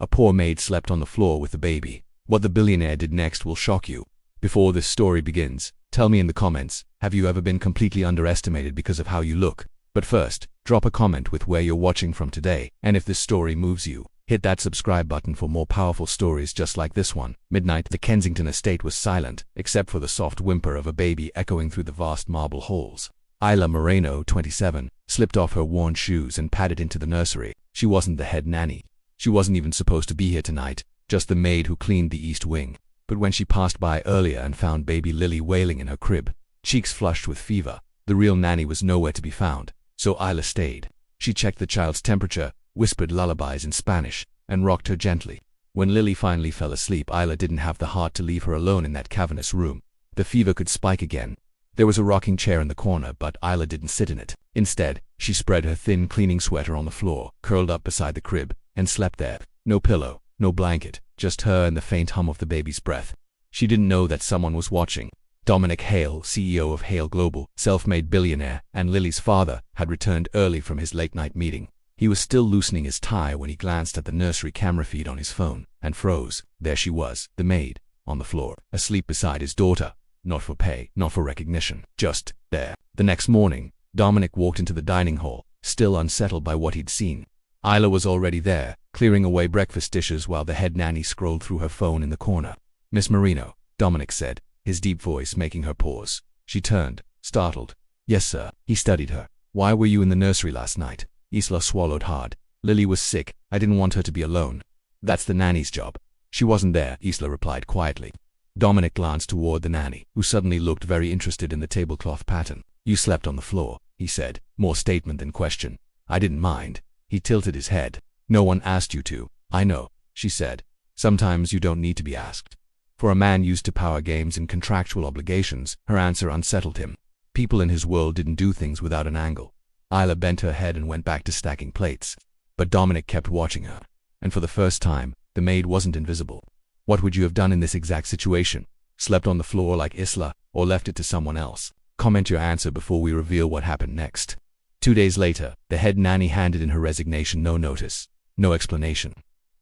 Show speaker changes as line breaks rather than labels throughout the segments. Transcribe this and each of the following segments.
A poor maid slept on the floor with the baby. What the billionaire did next will shock you. Before this story begins, tell me in the comments, have you ever been completely underestimated because of how you look? But first, drop a comment with where you're watching from today, and if this story moves you, hit that subscribe button for more powerful stories just like this one. Midnight, the Kensington estate was silent, except for the soft whimper of a baby echoing through the vast marble halls. Isla Moreno, 27, slipped off her worn shoes and padded into the nursery. She wasn't the head nanny. She wasn't even supposed to be here tonight, just the maid who cleaned the east wing. But when she passed by earlier and found baby Lily wailing in her crib, cheeks flushed with fever, the real nanny was nowhere to be found. So Isla stayed. She checked the child's temperature, whispered lullabies in Spanish, and rocked her gently. When Lily finally fell asleep, Isla didn't have the heart to leave her alone in that cavernous room. The fever could spike again. There was a rocking chair in the corner, but Isla didn't sit in it. Instead, she spread her thin cleaning sweater on the floor, curled up beside the crib, and slept there. No pillow, no blanket, just her and the faint hum of the baby's breath. She didn't know that someone was watching. Dominic Hale, CEO of Hale Global, self-made billionaire, and Lily's father, had returned early from his late-night meeting. He was still loosening his tie when he glanced at the nursery camera feed on his phone, and froze. There she was, the maid, on the floor, asleep beside his daughter. Not for pay, not for recognition, just there. The next morning, Dominic walked into the dining hall, still unsettled by what he'd seen. Isla was already there, clearing away breakfast dishes while the head nanny scrolled through her phone in the corner. "Miss Marino," Dominic said, his deep voice making her pause. She turned, startled. "Yes, sir." He studied her. "Why were you in the nursery last night?" Isla swallowed hard. "Lily was sick. I didn't want her to be alone." "That's the nanny's job." "She wasn't there," Isla replied quietly. Dominic glanced toward the nanny, who suddenly looked very interested in the tablecloth pattern. "You slept on the floor," he said, more statement than question. "I didn't mind." He tilted his head. "No one asked you to." "I know," she said. "Sometimes you don't need to be asked." For a man used to power games and contractual obligations, her answer unsettled him. People in his world didn't do things without an angle. Isla bent her head and went back to stacking plates. But Dominic kept watching her. And for the first time, the maid wasn't invisible. "What would you have done in this exact situation? Slept on the floor like Isla, or left it to someone else?" Comment your answer before we reveal what happened next. 2 days later, the head nanny handed in her resignation, no notice, no explanation.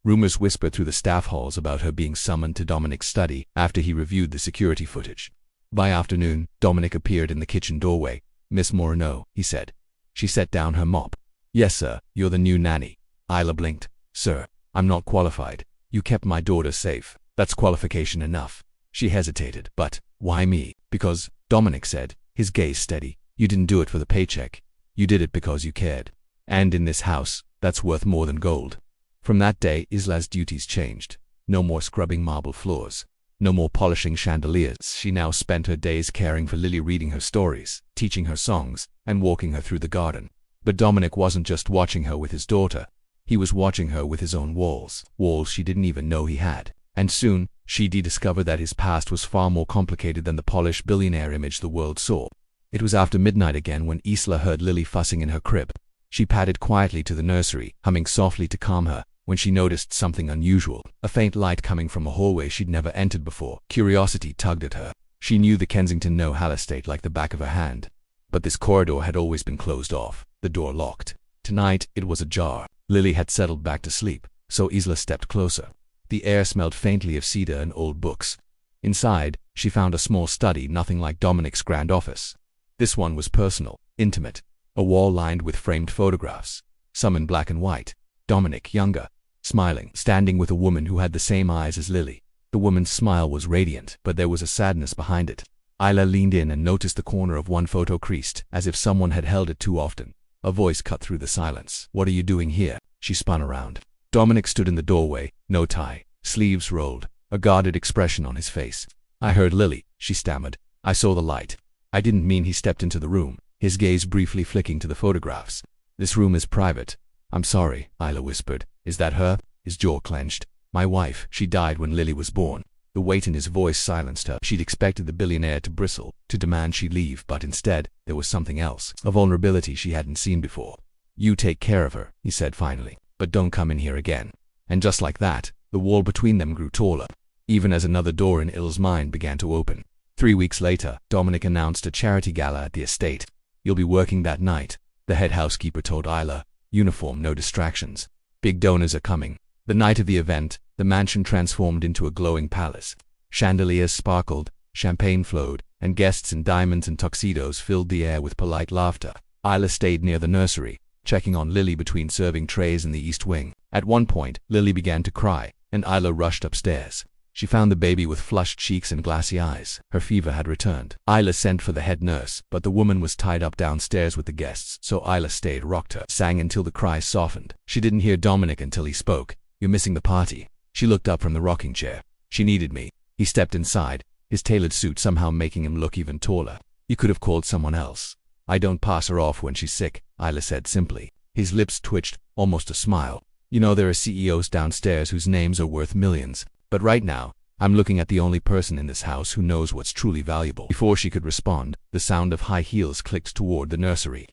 Rumors whispered through the staff halls about her being summoned to Dominic's study after he reviewed the security footage. By afternoon, Dominic appeared in the kitchen doorway. "Miss Moreno," he said. She set down her mop. "Yes, sir, you're the new nanny." Isla blinked. "Sir, I'm not qualified. You kept my daughter safe. That's qualification enough." She hesitated. "But why me?" "Because," Dominic said, his gaze steady, "you didn't do it for the paycheck. You did it because you cared. And in this house, that's worth more than gold." From that day, Isla's duties changed. No more scrubbing marble floors. No more polishing chandeliers. She now spent her days caring for Lily, reading her stories, teaching her songs, and walking her through the garden. But Dominic wasn't just watching her with his daughter. He was watching her with his own walls she didn't even know he had. And soon, she'd discovered that his past was far more complicated than the polished billionaire image the world saw. It was after midnight again when Isla heard Lily fussing in her crib. She padded quietly to the nursery, humming softly to calm her, when she noticed something unusual, a faint light coming from a hallway she'd never entered before. Curiosity tugged at her. She knew the Kensington Hale estate like the back of her hand. But this corridor had always been closed off, the door locked. Tonight, it was ajar. Lily had settled back to sleep, so Isla stepped closer. The air smelled faintly of cedar and old books. Inside, she found a small study, nothing like Dominic's grand office. This one was personal, intimate. A wall lined with framed photographs, some in black and white. Dominic, younger, smiling, standing with a woman who had the same eyes as Lily. The woman's smile was radiant, but there was a sadness behind it. Isla leaned in and noticed the corner of one photo creased, as if someone had held it too often. A voice cut through the silence. "What are you doing here?" She spun around. Dominic stood in the doorway, no tie, sleeves rolled, a guarded expression on his face. "I heard Lily," she stammered. "I saw the light." "I didn't mean." He stepped into the room, his gaze briefly flicking to the photographs. "This room is private." "I'm sorry," Isla whispered. "Is that her?" His jaw clenched. "My wife. She died when Lily was born." The weight in his voice silenced her. She'd expected the billionaire to bristle, to demand she leave, but instead, there was something else, a vulnerability she hadn't seen before. "You take care of her," he said finally, "but don't come in here again." And just like that, the wall between them grew taller, even as another door in Il's mind began to open. 3 weeks later, Dominic announced a charity gala at the estate. "You'll be working that night," the head housekeeper told Isla. "Uniform, no distractions. Big donors are coming. The night of the event, the mansion transformed into a glowing palace. Chandeliers sparkled, champagne flowed, and guests in diamonds and tuxedos filled the air with polite laughter. Isla stayed near the nursery, checking on Lily between serving trays in the east wing. At one point, Lily began to cry, and Isla rushed upstairs. She found the baby with flushed cheeks and glassy eyes. Her fever had returned. Isla sent for the head nurse, but the woman was tied up downstairs with the guests, so Isla stayed, rocked her, sang until the cries softened. She didn't hear Dominic until he spoke. "You're missing the party." She looked up from the rocking chair. "She needed me." He stepped inside, his tailored suit somehow making him look even taller. "You could have called someone else." "I don't pass her off when she's sick," Isla said simply. His lips twitched, almost a smile. "You know there are CEOs downstairs whose names are worth millions. But right now, I'm looking at the only person in this house who knows what's truly valuable." Before she could respond, the sound of high heels clicked toward the nursery.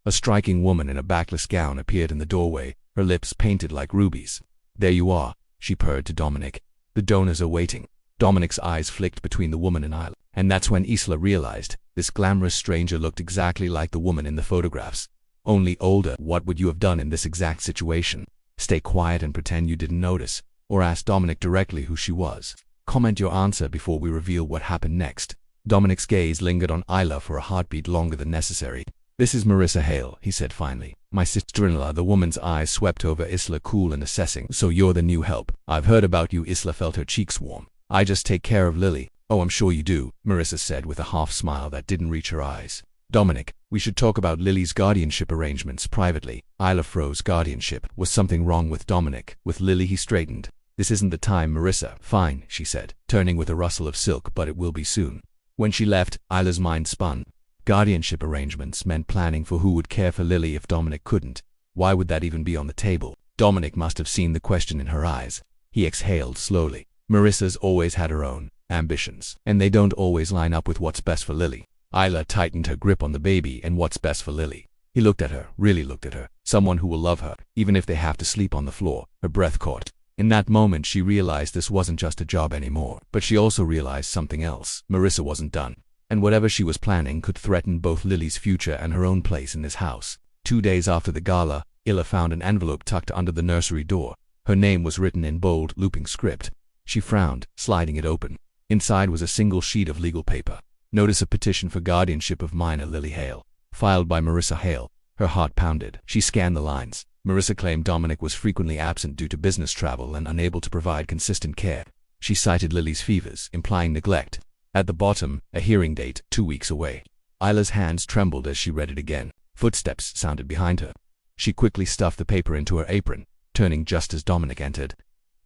A striking woman in a backless gown appeared in the doorway, her lips painted like rubies. "There you are," she purred to Dominic. "The donors are waiting." Dominic's eyes flicked between the woman and Isla, and that's when Isla realized this glamorous stranger looked exactly like the woman in the photographs, only older. "What would you have done in this exact situation? Stay quiet and pretend you didn't notice, or ask Dominic directly who she was? Comment your answer before we reveal what happened next." Dominic's gaze lingered on Isla for a heartbeat longer than necessary. "This is Marissa Hale," he said finally. "My sister-in-law." The woman's eyes swept over Isla, cool and assessing. "So you're the new help. I've heard about you." Isla felt her cheeks warm. "I just take care of Lily." "Oh, I'm sure you do," Marissa said with a half smile that didn't reach her eyes. "Dominic, we should talk about Lily's guardianship arrangements privately." Isla froze. Guardianship? Was something wrong with Dominic? With Lily? He straightened. "This isn't the time, Marissa." "Fine," she said, turning with a rustle of silk, "but it will be soon." When she left, Isla's mind spun. Guardianship arrangements meant planning for who would care for Lily if Dominic couldn't. Why would that even be on the table? Dominic must have seen the question in her eyes. He exhaled slowly. Marissa's always had her own ambitions, and they don't always line up with what's best for Lily. Isla tightened her grip on the baby. "And what's best for Lily?" He looked at her, really looked at her. "Someone who will love her, even if they have to sleep on the floor." Her breath caught. In that moment she realized this wasn't just a job anymore, but she also realized something else. Marissa wasn't done, and whatever she was planning could threaten both Lily's future and her own place in this house. 2 days after the gala, Isla found an envelope tucked under the nursery door. Her name was written in bold, looping script. She frowned, sliding it open. Inside was a single sheet of legal paper. "Notice of petition for guardianship of minor Lily Hale. Filed by Marissa Hale." Her heart pounded. She scanned the lines. Marissa claimed Dominic was frequently absent due to business travel and unable to provide consistent care. She cited Lily's fevers, implying neglect. At the bottom, a hearing date, 2 weeks away. Isla's hands trembled as she read it again. Footsteps sounded behind her. She quickly stuffed the paper into her apron, turning just as Dominic entered.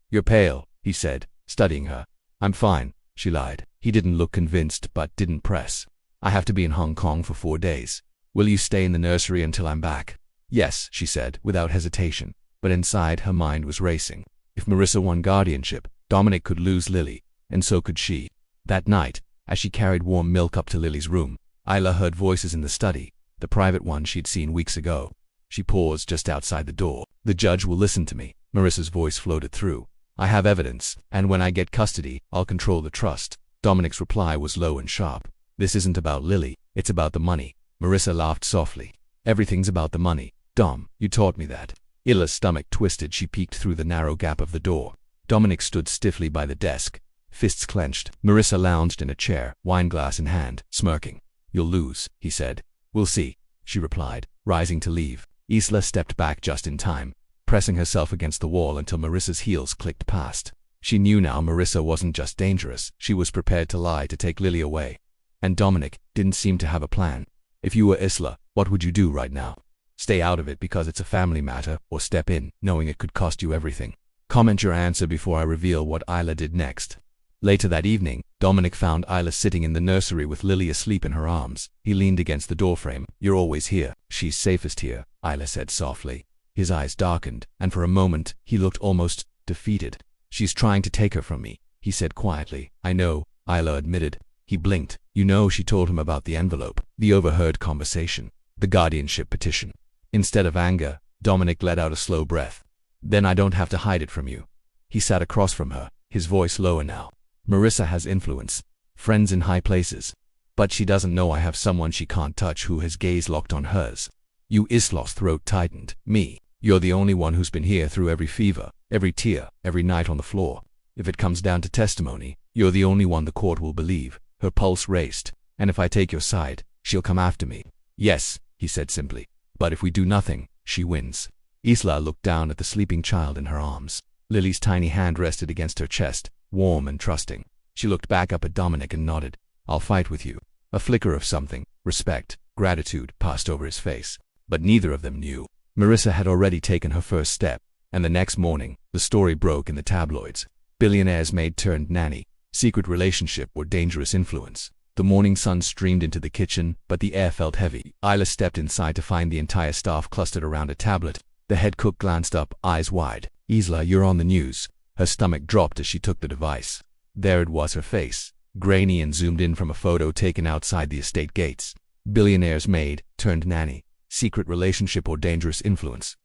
"You're pale," he said, studying her. "I'm fine," she lied. He didn't look convinced, but didn't press. "I have to be in Hong Kong for 4 days. Will you stay in the nursery until I'm back?" "Yes," she said, without hesitation, but inside her mind was racing. If Marissa won guardianship, Dominic could lose Lily, and so could she. That night, as she carried warm milk up to Lily's room, Isla heard voices in the study, the private one she'd seen weeks ago. She paused just outside the door. "The judge will listen to me," Marissa's voice floated through. "I have evidence, and when I get custody, I'll control the trust." Dominic's reply was low and sharp. "This isn't about Lily, it's about the money." Marissa laughed softly. "Everything's about the money. Dom, you taught me that." Isla's stomach twisted. She peeked through the narrow gap of the door. Dominic stood stiffly by the desk, fists clenched. Marissa lounged in a chair, wineglass in hand, smirking. "You'll lose," he said. "We'll see," she replied, rising to leave. Isla stepped back just in time, pressing herself against the wall until Marissa's heels clicked past. She knew now Marissa wasn't just dangerous, she was prepared to lie to take Lily away. And Dominic didn't seem to have a plan. "If you were Isla, what would you do right now? Stay out of it because it's a family matter, or step in, knowing it could cost you everything?" Comment your answer before I reveal what Isla did next. Later that evening, Dominic found Isla sitting in the nursery with Lily asleep in her arms. He leaned against the doorframe. "You're always here. She's safest here," Isla said softly. His eyes darkened, and for a moment, he looked almost defeated. "She's trying to take her from me," he said quietly. "I know," Isla admitted. He blinked. "You know," she told him about the envelope, the overheard conversation, the guardianship petition. Instead of anger, Dominic let out a slow breath. "Then I don't have to hide it from you." He sat across from her, his voice lower now. "Marissa has influence, friends in high places. But she doesn't know I have someone she can't touch who has gaze locked on hers." Isla's throat tightened. "Me. You're the only one who's been here through every fever, Every tear, every night on the floor. If it comes down to testimony, you're the only one the court will believe. Her pulse raced. And if I take your side, she'll come after me. Yes, he said simply. But if we do nothing, she wins. Isla looked down at the sleeping child in her arms. Lily's tiny hand rested against her chest, warm and trusting. She looked back up at Dominic and nodded. I'll fight with you. A flicker of something, respect, gratitude, passed over his face. But neither of them knew. Marissa had already taken her first step, and the next morning, the story broke in the tabloids. Billionaire's maid turned nanny, secret relationship or dangerous influence. The morning sun streamed into the kitchen, but the air felt heavy. Isla stepped inside to find the entire staff clustered around a tablet. The head cook glanced up, eyes wide. Isla, you're on the news. Her stomach dropped as she took the device. There it was, her face, grainy and zoomed in from a photo taken outside the estate gates. Billionaire's maid turned nanny, secret relationship or dangerous influence.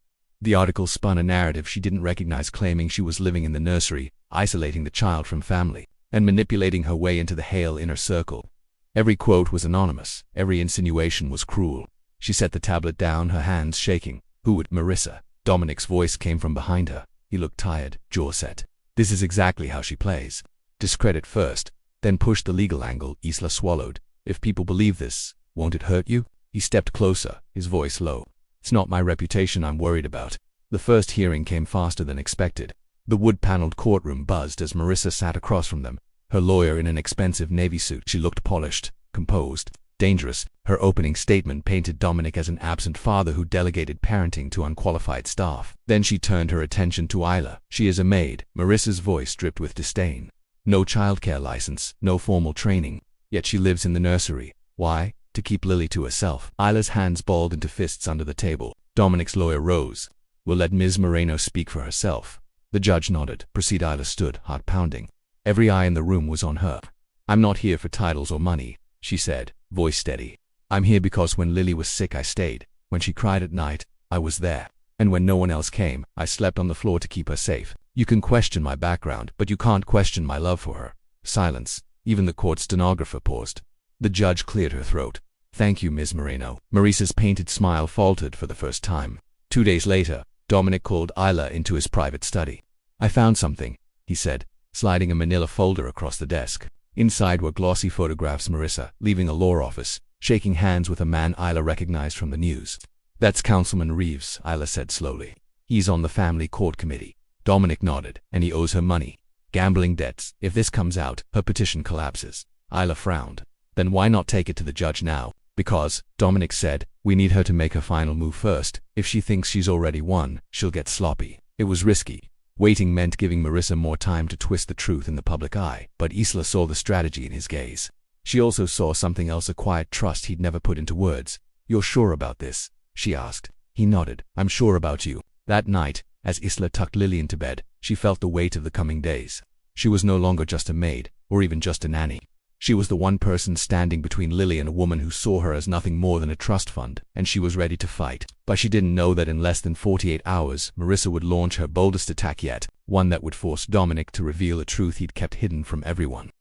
The article spun a narrative she didn't recognize, claiming she was living in the nursery, isolating the child from family, and manipulating her way into the Hale inner circle. Every quote was anonymous, every insinuation was cruel. She set the tablet down, her hands shaking. Who it? Marissa. Dominic's voice came from behind her. He looked tired, jaw set. This is exactly how she plays. Discredit first, then push the legal angle. Isla swallowed. If people believe this, won't it hurt you? He stepped closer, his voice low. It's not my reputation I'm worried about. The first hearing came faster than expected. The wood-paneled courtroom buzzed as Marissa sat across from them, her lawyer in an expensive navy suit. She looked polished, composed, dangerous. Her opening statement painted Dominic as an absent father who delegated parenting to unqualified staff. Then she turned her attention to Isla. She is a maid. Marissa's voice dripped with disdain. No childcare license, no formal training. Yet she lives in the nursery. Why? To keep Lily to herself. Isla's hands balled into fists under the table. Dominic's lawyer rose. We'll let Ms. Moreno speak for herself. The judge nodded. Proceed. Isla stood, heart pounding. Every eye in the room was on her. I'm not here for titles or money, she said, voice steady. I'm here because when Lily was sick I stayed. When she cried at night, I was there. And when no one else came, I slept on the floor to keep her safe. You can question my background, but you can't question my love for her. Silence. Even the court stenographer paused. The judge cleared her throat. Thank you, Ms. Moreno. Marissa's painted smile faltered for the first time. 2 days later, Dominic called Isla into his private study. I found something, he said, sliding a manila folder across the desk. Inside were glossy photographs. Marissa, leaving a law office, shaking hands with a man Isla recognized from the news. That's Councilman Reeves, Isla said slowly. He's on the family court committee. Dominic nodded, and he owes her money. Gambling debts. If this comes out, her petition collapses. Isla frowned. Then why not take it to the judge now? Because, Dominic said, we need her to make her final move first. If she thinks she's already won, she'll get sloppy. It was risky. Waiting meant giving Marissa more time to twist the truth in the public eye, but Isla saw the strategy in his gaze. She also saw something else, a quiet trust he'd never put into words. You're sure about this? She asked. He nodded. I'm sure about you. That night, as Isla tucked Lily into bed, she felt the weight of the coming days. She was no longer just a maid, or even just a nanny. She was the one person standing between Lily and a woman who saw her as nothing more than a trust fund, and she was ready to fight. But she didn't know that in less than 48 hours, Marissa would launch her boldest attack yet, one that would force Dominic to reveal a truth he'd kept hidden from everyone.